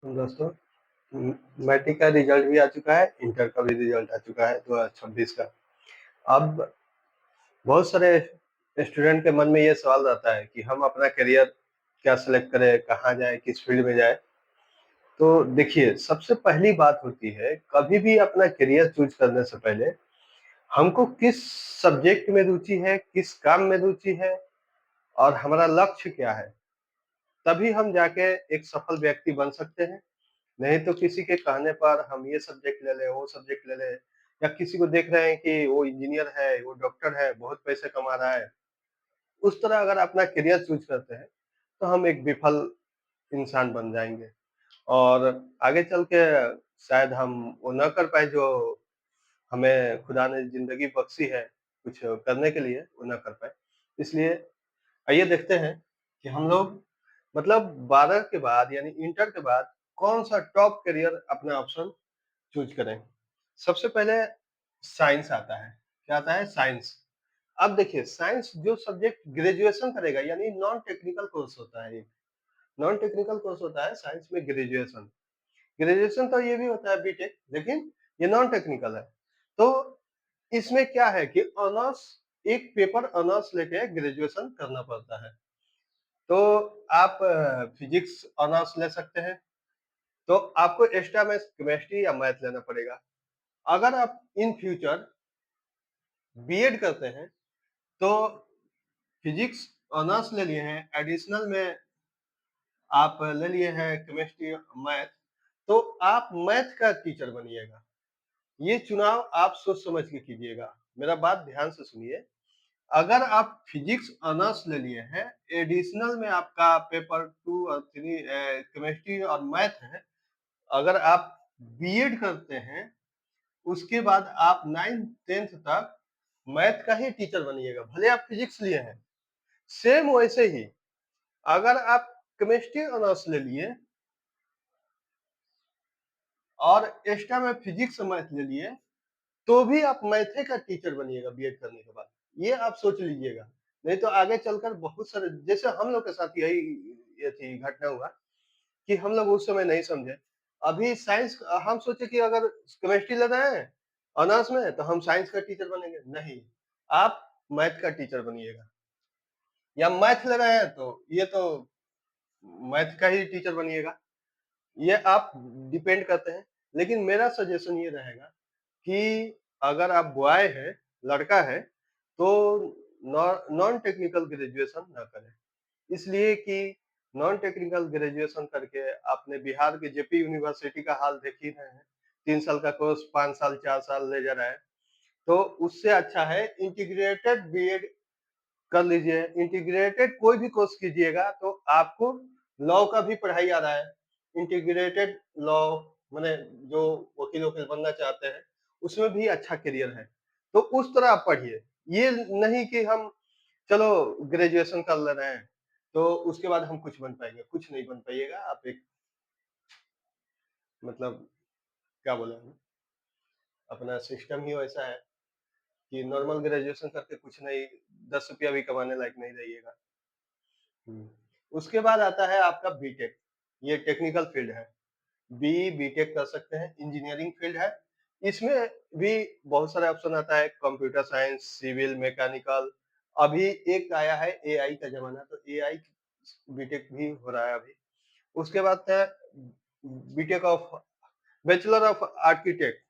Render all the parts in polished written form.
दोस्तों, मैट्रिक का रिजल्ट भी आ चुका है, इंटर का भी रिजल्ट आ चुका है 2026 का। अब बहुत सारे स्टूडेंट के मन में ये सवाल रहता है कि हम अपना करियर क्या सेलेक्ट करें, कहाँ जाएँ, किस फील्ड में जाएँ? तो देखिए, सबसे पहली बात होती है, कभी भी अपना करियर चूज़ करने से पहले हमको किस सब्जेक्ट में रुचि है, किस काम में रुचि है और हमारा लक्ष्य क्या है? तभी हम जाके एक सफल व्यक्ति बन सकते हैं। नहीं तो किसी के कहने पर हम ये सब्जेक्ट ले लें, वो सब्जेक्ट ले लें या किसी को देख रहे हैं कि वो इंजीनियर है, वो डॉक्टर है, बहुत पैसे कमा रहा है। उस तरह अगर अपना करियर चूज़ करते हैं, तो हम एक विफल इंसान बन जाएँगे और आगे चल के शायद हम वो ना कर पाएँ जो हमें खुदा ने ज़िंदगी बख्शी है, कुछ करने के लिए, वो ना कर पाएँ। इसलिए आइए देखते हैं कि हम लोग मतलब 12 के बाद यानी इंटर के बाद कौन-सा टॉप करियर अपना ऑप्शन चूज़ करें। सबसे पहले साइंस आता है। क्या आता है? साइंस। अब देखिए साइंस जो सब्जेक्ट ग्रेजुएशन करेगा यानी नॉन टेक्निकल कोर्स होता है ये। नॉन टेक्निकल कोर्स होता है साइंस में ग्रेजुएशन। ग्रेजुएशन तो ये भी होता है बीटेक लेकिन ये नॉन टेक्निकल है। तो इसमें क्या है कि ऑनर्स एक पेपर ऑनर्स लेके ग्रेजुएशन करना पड़ता है। तो आप फिजिक्स ऑनर्स ले सकते हैं, तो आपको एक्स्ट्रा में केमिस्ट्री या मैथ लेना पड़ेगा। अगर आप इन फ्यूचर बीएड करते हैं, तो फिजिक्स ऑनर्स ले लिए हैं, एडिशनल में आप ले लिए हैं केमिस्ट्री, मैथ, तो आप मैथ का टीचर बनिएगा। ये चुनाव आप सोच समझ के कीजिएगा। मेरा बात ध्यान से सुनिए। अगर आप फिजिक्स ऑनर्स ले लिए हैं, एडिशनल में आपका पेपर 2 और 3 केमिस्ट्री और मैथ है, अगर आप बीएड करते हैं, उसके बाद आप 9th-10th तक मैथ का ही टीचर बनिएगा, भले आप फिजिक्स लिए हैं। सेम वैसे ही अगर आप केमिस्ट्री ऑनर्स ले लिए और एक्स्ट्रा में फिजिक्स और मैथ ले लिए, तो भी आप मैथे का टीचर बनिएगा बीएड करने के बाद। ये आप सोच लीजिएगा। नहीं तो आगे चलकर बहुत सारे जैसे हम लोग के साथ यही ये थी घटना हुआ कि हम लोग उस समय नहीं समझे। अभी साइंस हम सोचे कि अगर केमिस्ट्री ले रहे हैं ऑनर्स में तो हम साइंस का टीचर बनेंगे। नहीं, आप मैथ का टीचर बनिएगा। या मैथ ले रहे हैं तो ये तो मैथ का ही टीचर बनिएगा। ये आप डिपेंड करते हैं। लेकिन मेरा सजेशन ये रहेगा कि अगर आप बॉय हैं, लड़का है, तो नॉन टेक्निकल ग्रेजुएशन ना करें। इसलिए कि नॉन टेक्निकल ग्रेजुएशन करके आपने बिहार के जेपी यूनिवर्सिटी का हाल देख ही रहे हैं। 3 साल का कोर्स 5 साल, 4 साल ले जा रहा है। तो उससे अच्छा है इंटीग्रेटेड बीएड कर लीजिए। इंटीग्रेटेड कोई भी कोर्स कीजिएगा तो आपको लॉ का भी पढ़ाई आ रहा है। इंटीग्रेटेड लॉ माने जो वकील-वकील बनना चाहते हैं, उसमें भी अच्छा करियर है। तो उस तरह आप पढ़िए। ये नहीं कि हम चलो ग्रेजुएशन कर ले रहे हैं, तो उसके बाद हम कुछ बन पाएँगे, कुछ नहीं बन पाइएगा। आप एक मतलब क्या बोले हम, अपना सिस्टम ही वैसा है कि नॉर्मल ग्रेजुएशन करके कुछ नहीं, ₹10 भी कमाने लायक नहीं रहिएगा। हुँ। उसके बाद आता है आपका बीटेक, ये टेक्निकल फील्ड है। बीई, बीटेक कर सकते हैं, इंजीनियरिंग फील्ड है। इसमें भी बहुत सारे ऑप्शन आता है, कंप्यूटर साइंस, सिविल, मैकेनिकल। अभी एक आया है एआई का ज़माना, तो एआई बीटेक भी हो रहा है अभी। उसके बाद है B Tech of bachelor of architect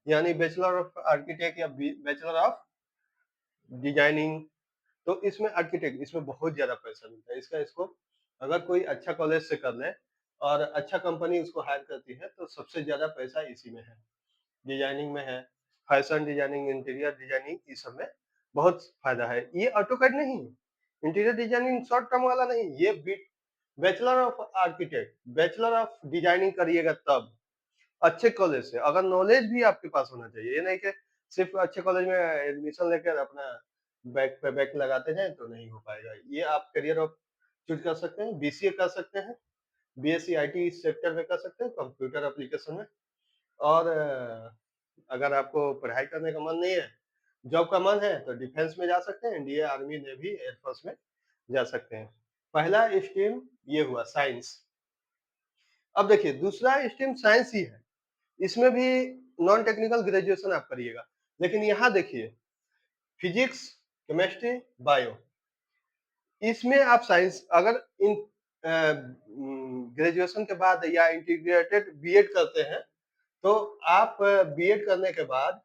यानी बैचलर ऑफ आर्किटेक्ट या बैचलर ऑफ डिजाइनिंग। तो इसमें आर्किटेक्ट इसमें बहुत ज़्यादा पैसा मिलता है। इसका स्कोप अगर कोई अच्छा कॉलेज से कर ले और अच्छा कंपनी उसको हायर करती है, तो सबसे ज़्यादा पैसा इसी में है। डिजाइनिंग में है, फैशन डिजाइनिंग, इंटीरियर डिजाइनिंग इस सब में बहुत फ़ायदा है। ये ऑटोकैड नहीं, इंटीरियर डिजाइनिंग शॉर्ट टर्म वाला नहीं, ये bachelor of architect, bachelor of designing करिएगा तब, अच्छे कॉलेज से। अगर नॉलेज भी आपके पास होना चाहिए, ये नहीं कि सिर्फ़ अच्छे कॉलेज में एडमिशन लेकर अपना बैक पे बैक लगाते जाएँ तो नहीं हो पाएगा। ये आप करियर ऑप चूज़ कर सकते हैं, बीसीए कर सकते हैं, बीएससी आईटी सेक्टर में कर सकते हैं, कंप्यूटर एप्लीकेशन में। और अगर आपको पढ़ाई करने का मन नहीं है, जॉब का मन है तो डिफेंस में जा सकते हैं, एनडीए, आर्मी, नेवी, एयरफोर्स में जा सकते हैं। पहला स्ट्रीम ये हुआ साइंस। अब देखिए दूसरा स्ट्रीम साइंस ही है, इसमें भी नॉन टेक्निकल ग्रेजुएशन आप करिएगा। लेकिन यहाँ देखिए फिजिक्स, केमिस्ट्री, बायो इसमें आप साइंस अगर इन ग्रेजुएशन के बाद या इंटीग्रेटेड बीएड करते हैं, तो आप बीएड करने के बाद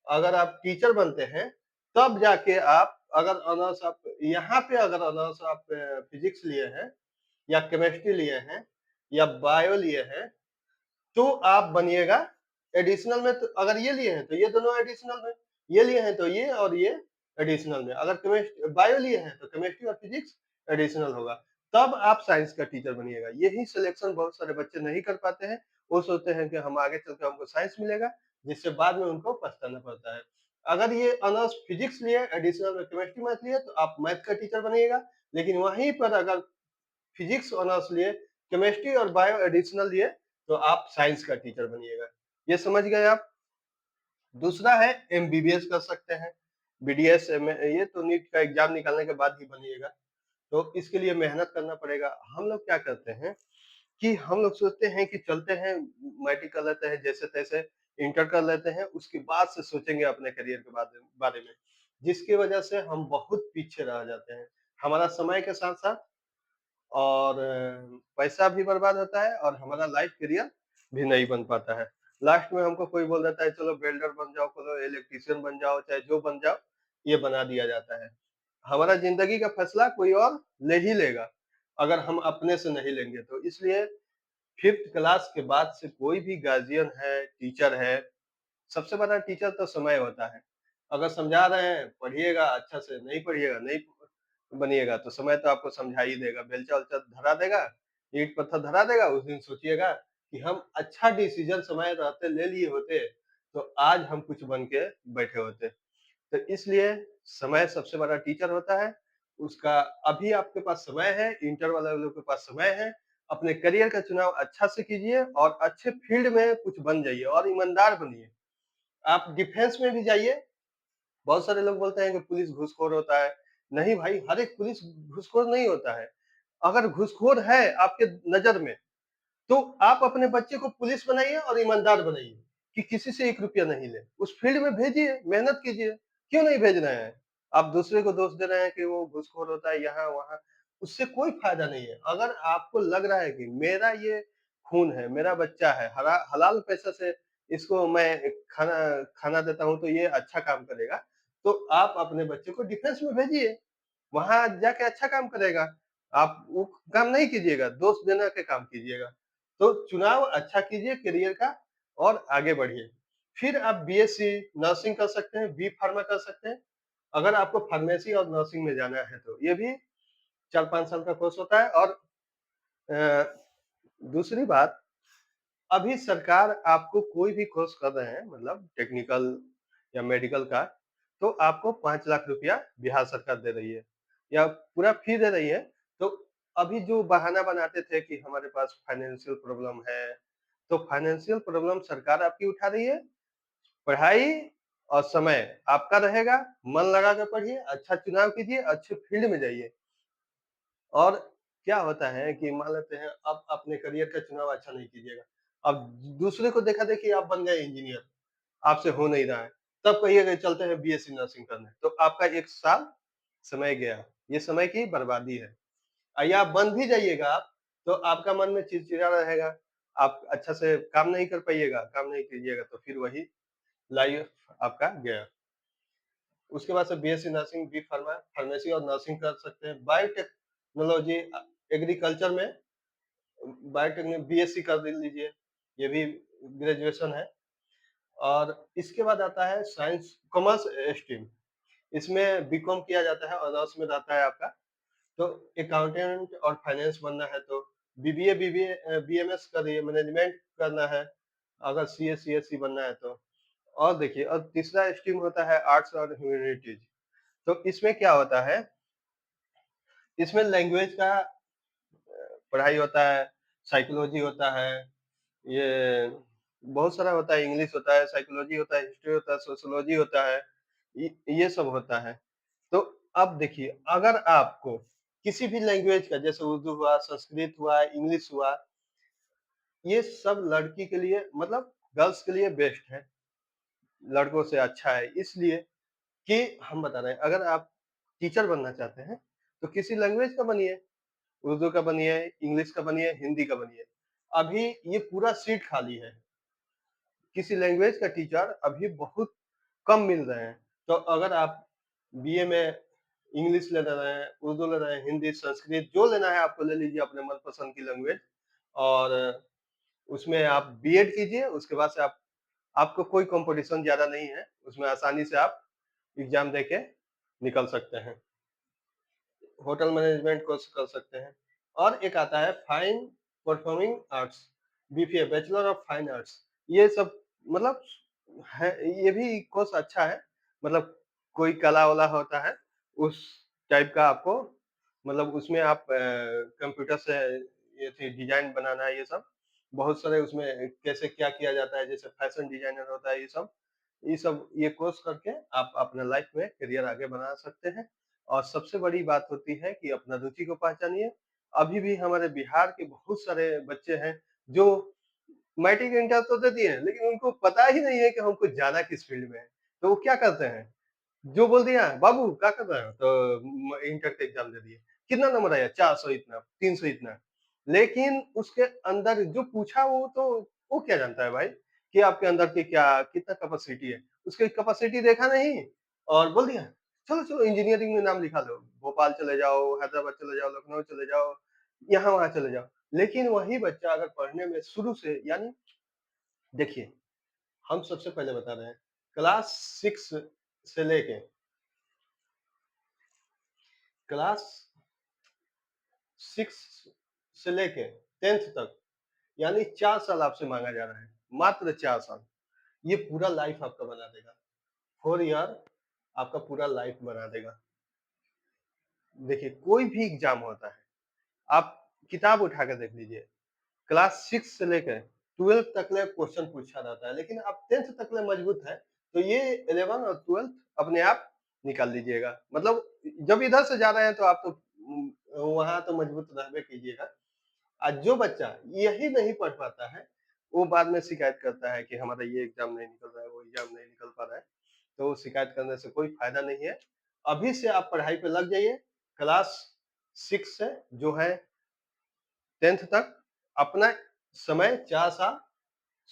अगर आप टीचर बनते हैं, तब जाके आप अगर ऑनर्स आप यहाँ पे अगर ऑनर्स आप फिजिक्स लिए हैं या केमिस्ट्री लिए हैं या बायो लिए हैं, तो आप बनिएगा एडिशनल में। तो अगर ये लिए हैं तो ये दोनों एडिशनल में, ये लिए हैं तो ये और ये एडिशनल में। अगर केमिस्ट्री बायो लिए हैं तो केमिस्ट्री और फिजिक्स एडिशनल होगा, तब आप साइंस का टीचर बनिएगा। यही सिलेक्शन बहुत सारे बच्चे नहीं कर पाते हैं। वो सोचते हैं कि हम आगे चल के हमको साइंस मिलेगा, जिससे बाद में उनको पछताना पड़ता है। अगर ये ऑनर्स फिजिक्स लिए एडिशनल में केमिस्ट्री मैथ लिए तो आप मैथ का टीचर बनिएगा। लेकिन वहीं पर अगर फिजिक्स ऑनर्स लिए, केमिस्ट्री और बायो एडिशनल लिए, तो आप साइंस का टीचर बनिएगा। ये समझ गए आप? दूसरा है एमबीबीएस कर सकते हैं, बीडीएस में ये तो नीट का एग्जाम निकालने के बाद ही बनिएगा, तो इसके लिए मेहनत करना पड़ेगा। हम लोग क्या करते हैं कि हम लोग सोचते हैं कि चलते हैं, मैट्रिक कर लेते हैं जैसे-तैसे, इंटर कर लेते हैं, उसके बाद से सोचेंगे अपने करियर के बारे में, जिसकी वजह से हम बहुत पीछे रह जाते हैं। हमारा समय के साथ-साथ और पैसा भी बर्बाद होता है और हमारा लाइफ करियर भी नहीं बन पाता है। लास्ट में हमको कोई बोल देता है चलो वेल्डर बन जाओ, चलो इलेक्ट्रीशियन बन जाओ, चाहे जो बन जाओ, ये बना दिया जाता है। हमारा ज़िंदगी का फैसला कोई और ले ही लेगा, अगर हम अपने से नहीं लेंगे तो। इसलिए 5th क्लास के बाद से कोई भी गार्जियन है, टीचर है, सबसे बड़ा टीचर तो समय होता है। अगर समझा रहे हैं, पढ़िएगा अच्छा से, नहीं पढ़िएगा, नहीं बनिएगा तो समय तो आपको समझा ही देगा। बेलचा-वेलचा धरा देगा, ईंट-पत्थर धरा देगा, उस दिन सोचिएगा कि हम अच्छा डिसीजन समय रहते ले लिए होते, तो आज हम कुछ बन के बैठे होते। तो इसलिए समय सबसे बड़ा टीचर होता है। उसका अभी आपके पास समय है, इंटर वाले लोग के पास समय है, अपने करियर का चुनाव अच्छा से कीजिए और अच्छे फील्ड में कुछ बन जाइए और ईमानदार बनिए। आप डिफेंस में भी जाइए। बहुत सारे लोग बोलते हैं कि पुलिस घूसखोर होता है। नहीं भाई, हर एक पुलिस घूसखोर नहीं होता है। अगर घूसखोर है आपके नज़र में, तो आप अपने बच्चे को पुलिस बनाइए और ईमानदार बनाइए कि किसी से 1 रुपया नहीं ले। उस फील्ड में भेजिए, मेहनत कीजिए। क्यों नहीं भेज रहे हैं? आप दूसरे को दोष दे रहे हैं कि वो घूसखोर होता है यहाँ-वहाँ, उससे कोई फ़ायदा नहीं है। अगर आपको लग रहा है कि मेरा ये खून है, मेरा बच्चा है, हलाल पैसा से इसको मैं खाना खाना देता हूँ तो ये अच्छा काम करेगा, तो आप अपने बच्चे को डिफेंस में भेजिए। वहाँ जाके अच्छा काम करेगा। आप वो काम नहीं कीजिएगा, दोष देना के काम कीजिएगा। तो चुनाव अच्छा कीजिए करियर का और आगे बढ़िए। फिर आप बीएससी नर्सिंग कर सकते हैं, बी फार्मा कर सकते हैं। अगर आपको फार्मेसी और नर्सिंग में जाना है तो ये भी 4-5 साल का कोर्स होता है। और अ, दूसरी बात, अभी सरकार आपको कोई भी कोर्स कर रहे हैं मतलब टेक्निकल या मेडिकल का, तो आपको 5 लाख रुपया बिहार सरकार दे रही है या पूरा फी दे रही है। तो अभी जो बहाना बनाते थे कि हमारे पास फाइनेंशियल प्रॉब्लम है, तो फाइनेंशियल प्रॉब्लम सरकार आपकी उठा रही है। पढ़ाई और समय आपका रहेगा, मन लगा के पढ़िए, अच्छा चुनाव कीजिए, अच्छे फील्ड में जाइए। और क्या होता है कि मान लेते हैं अब अपने करियर का चुनाव अच्छा नहीं कीजिएगा, अब दूसरे को देखा-देखी आप बन गए इंजीनियर, आपसे हो नहीं रहा है, तब कहिएगा चलते हैं बीएससी नर्सिंग करने, तो आपका 1 साल समय गया, ये समय की बर्बादी है। या बन भी जाइएगा आप, तो आपका मन में चिड़चिड़ा रहेगा, आप अच्छा से काम नहीं कर पाइएगा, काम नहीं कीजिएगा तो फिर वही लाइफ आपका गया। उसके बाद से BSc nursing, B pharma, pharmacy और नर्सिंग कर सकते हैं। बायोटेक्नोलॉजी एग्रीकल्चर में बायोटेक्नो बीएससी कर लीजिए, ये भी ग्रेजुएशन है। और इसके बाद आता है साइंस कॉमर्स स्ट्रीम, इसमें बीकॉम किया जाता है, ऑनर्स में रहता है आपका। तो अकाउंटेंट और फाइनेंस बनना है तो बीबीए, बीएमएस करिए, मैनेजमेंट करना है, अगर सीए, सीएसई बनना है तो। और देखिए, और तीसरा स्ट्रीम होता है आर्ट्स और ह्यूमैनिटीज। तो इसमें क्या होता है, इसमें लैंग्वेज का पढ़ाई होता है, साइकोलॉजी होता है, ये बहुत सारा होता है, इंग्लिश होता है, साइकोलॉजी होता है, हिस्ट्री होता है, सोशियोलॉजी होता है, ये सब होता है। तो अब देखिए, अगर आपको किसी भी लैंग्वेज का जैसे उर्दू हुआ, संस्कृत हुआ, इंग्लिश हुआ, ये सब लड़की के लिए मतलब गर्ल्स के लिए बेस्ट है, लड़कों से अच्छा है इसलिए कि हम बता रहे हैं अगर आप टीचर बनना चाहते हैं, तो किसी लैंग्वेज का बनिए, उर्दू का बनिए, इंग्लिश का बनिए, हिंदी का बनिए। अभी ये पूरा सीट खाली है, किसी लैंग्वेज का टीचर अभी बहुत कम मिल रहे हैं। तो अगर आप बीए में इंग्लिश ले रहे हैं, उर्दू ले रहे हैं, हिंदी, संस्कृत जो लेना है आपको ले लीजिए अपने मनपसंद की लैंग्वेज और उसमें आप बीएड कीजिए, उसके बाद से आप आपको कोई कॉम्पिटिशन ज़्यादा नहीं है, उसमें आसानी से आप एग्ज़ाम देके निकल सकते हैं। होटल मैनेजमेंट कोर्स कर सकते हैं और एक आता है fine performing arts, BPA bachelor of fine arts. ये सब मतलब है, ये भी कोर्स अच्छा है, मतलब कोई कला वाला होता है उस टाइप का आपको, मतलब उसमें आप कंप्यूटर से ये थी डिजाइन बनाना ये सब बहुत सारे उसमें कैसे क्या किया जाता है, जैसे फैशन डिजाइनर होता है ये सब ये कोर्स करके आप अपना लाइफ में करियर आगे बना सकते हैं। और सबसे बड़ी बात होती है कि अपना रुचि को पहचानिए। अभी भी हमारे बिहार के बहुत सारे बच्चे हैं जो मैट्रिक इंटर तो दे दिए हैं, लेकिन उनको पता ही नहीं है कि हमको जाना किस फील्ड में है। तो वो क्या करते हैं, जो बोल दिया बाबू क्या कर रहे हो तो इंटर का एग्जाम दे दिए, कितना नंबर आया 400 इतना 300 इतना, लेकिन उसके अंदर जो पूछा वो क्या जानता है भाई कि आपके अंदर की क्या कितना कैपेसिटी है, उसकी कैपेसिटी देखा नहीं और बोल दिया चलो चलो इंजीनियरिंग में नाम लिखा लो, भोपाल चले जाओ, हैदराबाद चले जाओ, लखनऊ चले जाओ, यहाँ वहां चले जाओ। लेकिन वही बच्चा अगर पढ़ने में शुरू से यानी देखिए, हम सबसे पहले बता रहे हैं क्लास 6 से लेके क्लास 6 से लेके 10th तक यानी 4 साल आपसे माँगा जा रहा है, मात्र 4 साल। ये पूरा लाइफ आपका बना देगा। 4 ईयर आपका पूरा लाइफ बना देगा। देखिए, कोई भी एग्ज़ाम होता है, आप किताब उठा के देख लीजिए, क्लास 6 से लेकर 12th तक ले क्वेश्चन पूछा जाता है, लेकिन आप 10th तक ले मजबूत हैं, तो ये 11 और 12th अपने आप निकाल लीजिएगा। मतलब जब इधर से जा रहे हैं तो आप तो वहाँ तो मजबूत रहबे कीजिएगा। आज जो बच्चा यही नहीं पढ़ पाता है, वो बाद में शिकायत करता है कि हमारा ये एग्ज़ाम नहीं निकल रहा है, वो एग्ज़ाम नहीं निकल पा रहा है। तो शिकायत करने से कोई फ़ायदा नहीं है। अभी से आप पढ़ाई पे लग जाइए, क्लास 6 से जो है 10th तक अपना समय 4 साल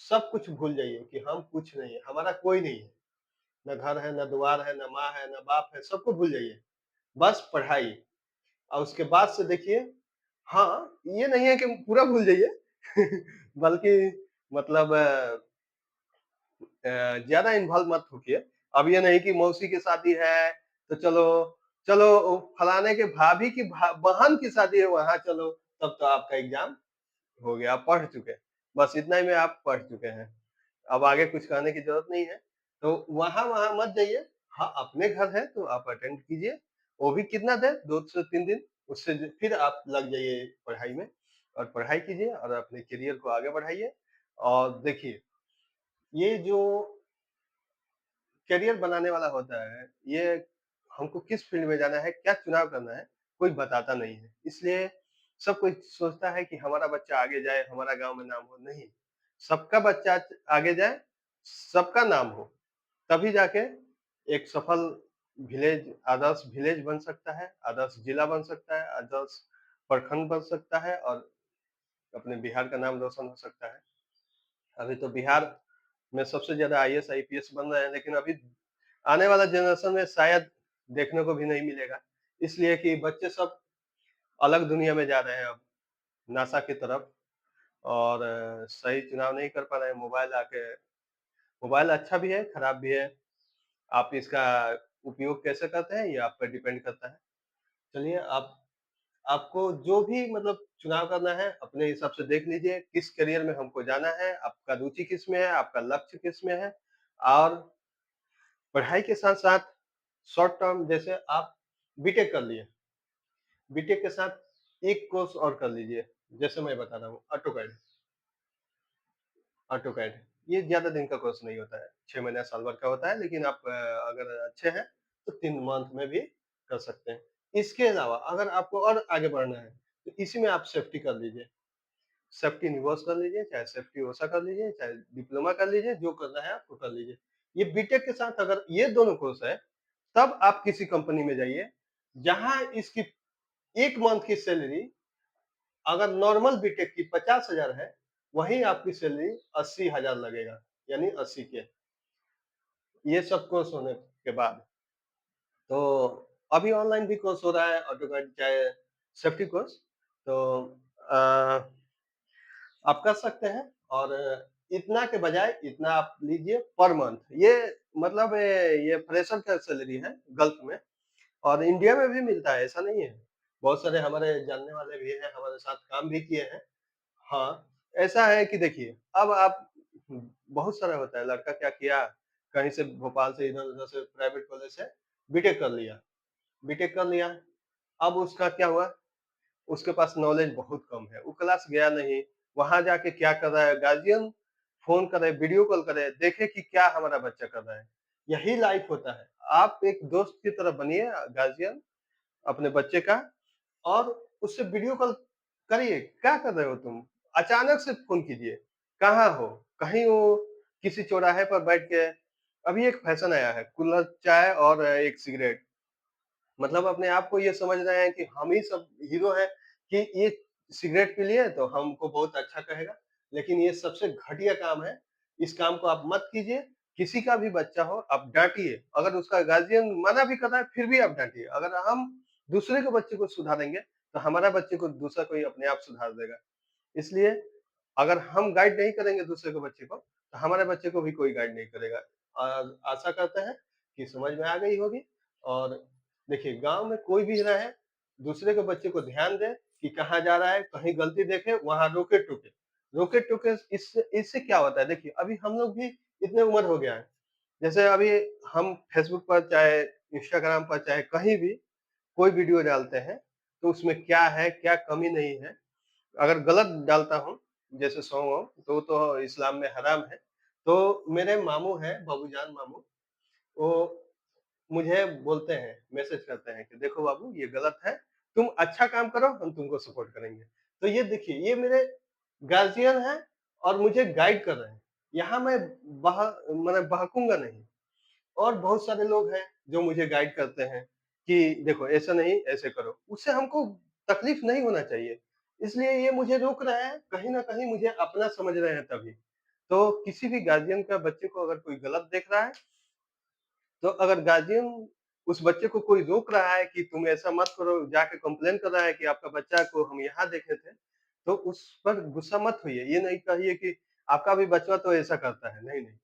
सब कुछ भूल जाइए कि हम कुछ नहीं है, हमारा कोई नहीं है। ना घर है, ना द्वार है, ना माँ है, ना बाप है, सबको भूल जाइए। बस पढ़ाई और उसके बाद से देखिए हाँ, ये नहीं है कि पूरा भूल जाइए बल्कि मतलब ज़्यादा इन्वॉल्व मत होइए। अब ये नहीं कि मौसी की शादी है, तो चलो चलो फलाने के भाभी की बहन की शादी है वहाँ चलो, तब तो आपका एग्ज़ाम हो गया, आप पढ़ चुके। बस इतना ही में आप पढ़ चुके हैं। अब आगे कुछ कहने की ज़रूरत नहीं है। तो वहाँ-वहाँ मत जाइए। हाँ, अपने घर है तो आप अटेंड कीजिए। वो भी कितना देर 2 से 3 दिन, उससे ज फिर आप लग जाइए पढ़ाई में और पढ़ाई कीजिए और अपने करियर को आगे बढ़ाइए। और देखिए, ये जो करियर बनाने वाला होता है, ये हमको किस फील्ड में जाना है, क्या चुनाव करना है, कोई बताता नहीं है। इसलिए सब कोई सोचता है कि हमारा बच्चा आगे जाए, हमारा गाँव में नाम हो, नहीं। सबका बच्चा आगे जाए, सबका नाम हो, तभी जाके एक सफल विलेज आदर्श विलेज बन सकता है, आदर्श जिला बन सकता है, आदर्श प्रखंड बन सकता है और अपने बिहार का नाम रोशन हो सकता है। अभी तो बिहार में सबसे ज़्यादा आईएएस, आईपीएस बन रहे हैं, लेकिन अभी आने वाला जनरेशन में शायद देखने को भी नहीं मिलेगा। इसलिए कि बच्चे सब अलग दुनिया में जा रहे हैं अब, नासा की तरफ और सही चुनाव नहीं कर पा रहे हैं। मोबाइल अच्छा भी है, खराब भी है। आप इसका उपयोग कैसे करते हैं, ये आप पे डिपेंड करता है। चलिए आप आपको जो भी मतलब चुनाव करना है, अपने हिसाब से देख लीजिए, किस करियर में हमको जाना है, आपका रुचि किसमें है, आपका लक्ष्य किसमें है और पढ़ाई के साथ-साथ शॉर्ट टर्म जैसे आप बीटेक कर लिए, बीटेक के साथ एक कोर्स और कर लीजिए, जैसे मैं बता रहा हूँ ऑटोकैड ये ज़्यादा दिन का कोर्स नहीं होता है, 6 महीना साल भर का होता है, लेकिन आप अगर अच्छे हैं तो 3 मंथ में भी कर सकते हैं। इसके अलावा अगर आपको और आगे बढ़ना है, तो इसी में आप सेफ्टी कर लीजिए। सेफ्टी निवोस कर लीजिए, चाहे सेफ्टी ओसा कर लीजिए, चाहे डिप्लोमा कर लीजिए, जो करना है आपको कर लीजिए। ये बीटेक के साथ अगर ये दोनों कोर्स है, तब आप किसी कंपनी में जाइए, जहाँ इसकी 1 मंथ की सैलरी अगर नॉर्मल बीटेक की 50,000 है, वहीं आपकी सैलरी 80,000 लगेगा, यानी 80 के। ये सब कोर्स होने के बाद। तो अभी ऑनलाइन भी कोर्स हो रहा है ऑटोकैड चाहे सेफ्टी कोर्स। तो अ, आप कर सकते हैं और इतना के बजाय इतना आप लीजिए पर मंथ। ये मतलब ये फ्रेशर का सैलरी है गल्फ में और इंडिया में भी मिलता है, ऐसा नहीं है। बहुत सारे हमारे जानने वाले भी हैं, हमारे साथ काम भी किए हैं। हाँ, ऐसा है कि देखिए, अब आप बहुत सारा होता है, लड़का क्या किया, कहीं से भोपाल से इधर-उधर से प्राइवेट कॉलेज से बीटेक कर लिया। बीटेक कर लिया, अब उसका क्या हुआ, उसके पास नॉलेज बहुत कम है, वो क्लास गया नहीं, वहाँ जाके क्या कर रहा है, गार्जियन फ़ोन करे, वीडियो कॉल करे, देखे कि क्या हमारा बच्चा कर रहा है। यही लाइफ होता है। आप एक दोस्त की तरह बनिए गार्जियन अपने बच्चे का और उससे वीडियो कॉल करिए, क्या कर रहे हो तुम? अचानक से फ़ोन कीजिए, कहाँ हो? कहीं वो किसी चौराहे पर बैठ के अभी एक फैशन आया है, कुल्हड़ चाय और एक सिगरेट। मतलब अपने आप को ये समझ रहे हैं कि हम ही सब हीरो हैं कि ये सिगरेट पी लिए तो हमको बहुत अच्छा कहेगा। लेकिन ये सबसे घटिया काम है, इस काम को आप मत कीजिए। किसी का भी बच्चा हो आप डाँटिए, अगर उसका गार्डियन मना भी कर रहा है फिर भी आप डाँटिए। अगर हम दूसरे के बच्चे को सुधारेंगे, तो हमारा बच्चे को दूसरा कोई अपने आप सुधार देगा। इसलिए अगर हम गाइड नहीं करेंगे दूसरे के बच्चे को, तो हमारे बच्चे को भी कोई गाइड नहीं करेगा। आशा करते हैं कि समझ में आ गई होगी और देखिए गाँव में कोई भी रहे, दूसरे के बच्चे को ध्यान दे कि कहाँ जा रहा है, कहीं गलती देखे वहाँ रोके-टोके। रोके-टोके इससे क्या होता है देखिए, अभी हम लोग भी इतने उम्र हो गया है, जैसे अभी हम फेसबुक पर चाहे इंस्टाग्राम पर चाहे कहीं भी कोई वीडियो डालते हैं, तो उसमें क्या है, क्या कमी नहीं है, अगर गलत डालता हूँ, जैसे सॉन्ग-वॉन्ग तो इस्लाम में हराम है। तो मेरे मामू हैं, बाबूजान मामू, वो मुझे बोलते हैं, मैसेज करते हैं कि देखो बाबू ये गलत है, तुम अच्छा काम करो हम तुमको सपोर्ट करेंगे। तो ये देखिए ये मेरे गार्जियन हैं और मुझे गाइड कर रहे हैं। यहाँ मैं बह माने बहकूँगा नहीं। और बहुत सारे लोग हैं जो मुझे गाइड करते हैं कि देखो ऐसा नहीं, ऐसे करो। उससे हमको तकलीफ नहीं होना चाहिए। इसलिए ये मुझे रोक रहे हैं, कहीं न कहीं मुझे अपना समझ रहे हैं तभी। तो किसी भी गार्जियन का बच्चे को अगर कोई गलत देख रहा है, तो अगर गार्जियन उस बच्चे को कोई रोक रहा है कि तुम ऐसा मत करो, जाके कंप्लेन कर रहा है कि आपका बच्चा को हम यहाँ देखे थे, तो उस पर गुस्सा मत होइए। ये नहीं कहिए कि आपका भी बच्चा तो ऐसा करता है। नहीं, नहीं।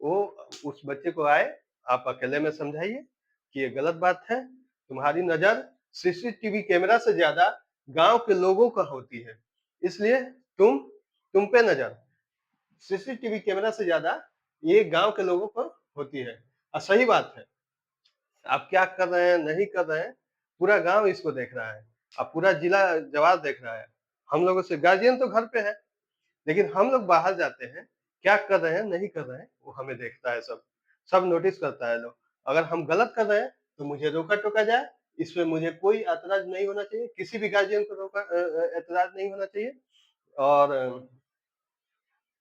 वो उस बच्चे को आए, आप अकेले में समझाइए कि ये गलत बात है, तुम्हारी नज़र सीसीटीवी कैमरा से ज़्यादा गाँव के लोगों का होती है। इसलिए तुम पे नज़र सीसीटीवी कैमरा से ज़्यादा ये गाँव के लोगों को होती है। सही बात है, आप क्या कर रहे हैं, नहीं कर रहे हैं, पूरा गाँव इसको देख रहा है। अब पूरा जिला जवार देख रहा है। हम लोगों से गार्जियन तो घर पे है। लेकिन हम लोग बाहर जाते हैं, क्या कर रहे हैं, नहीं कर रहे हैं, वो हमें देखता है सब। सब नोटिस करता है लोग। अगर हम गलत कर रहे हैं, तो मुझे रोका-टोका जाए, इसमें मुझे कोई ऐतराज़ नहीं होना चाहिए, किसी भी गार्जियन को ऐतराज़ नहीं होना चाहिए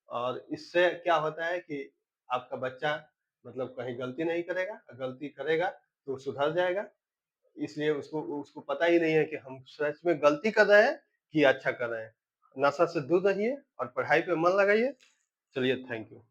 और इससे क्या होता है कि आपका बच्चा मतलब कहीं गलती नहीं करेगा, गलती करेगा तो सुधर जाएगा। इसलिए उसको उसको पता ही नहीं है कि हम सच में गलती कर रहे हैं कि अच्छा कर रहे हैं। नशा से दूर रहिए और पढ़ाई पे मन लगाइए। चलिए थैंक यू।